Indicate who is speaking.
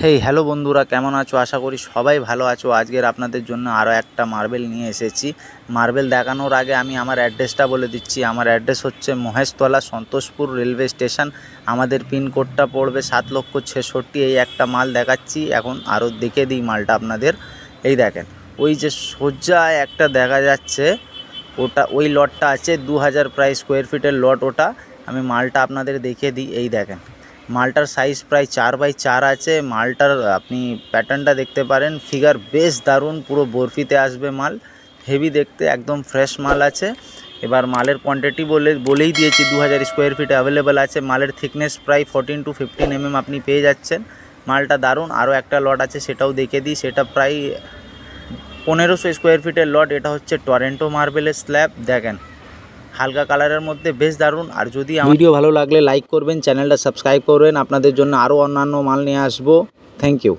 Speaker 1: Hey hello বন্ধুরা, কেমন আছো? আশা করি সবাই ভালো আছো। আজকের আপনাদের জন্য আরও একটা মার্বেল নিয়ে এসেছি। মার্বেল দেখানোর আগে আমি আমার অ্যাড্রেসটা বলে দিচ্ছি। আমার অ্যাড্রেস হচ্ছে মহেশতলা, সন্তোষপুর রেলওয়ে স্টেশন। আমাদের পিনকোডটা পড়বে 7,66,000। এই একটা মাল দেখাচ্ছি এখন, আরও দেখে দিই মালটা আপনাদের। এই দেখেন, ওই যে সোজা একটা দেখা যাচ্ছে, ওটা ওই লটটা আছে 2000 প্রায় স্কোয়ার ফিটের লট। ওটা আমি মালটা আপনাদের দেখিয়ে দিই। এই দেখেন, মালটার সাইজ প্রায় 4x4 আছে। মালটার আপনি প্যাটার্নটা দেখতে পারেন, ফিগার বেশ দারুণ, পুরো বরফিতে আসবে মাল, হেভি দেখতে, একদম ফ্রেশ মাল আছে। এবার মালের কোয়ান্টিটি বলেই দিয়েছি, 2000 স্কোয়ার ফিটে অ্যাভেলেবেল আছে। মালের থিকনেস প্রায় 14 to 15 mm আপনি পেয়ে যাচ্ছেন। মালটা দারুণ। আরও একটা লট আছে, সেটাও দেখে দিই। সেটা প্রায় 1500 স্কোয়ার ফিটের লট। এটা হচ্ছে টরেন্টো মার্বেলের স্ল্যাব। দেখেন, হালকা কালারের মধ্যে বেশ দারুণ। আর যদি ভিডিও ভালো লাগলে লাইক করবেন, চ্যানেলটা সাবস্ক্রাইব করবেন। আপনাদের জন্য আরও অন্যান্য মাল নিয়ে আসবো। Thank you.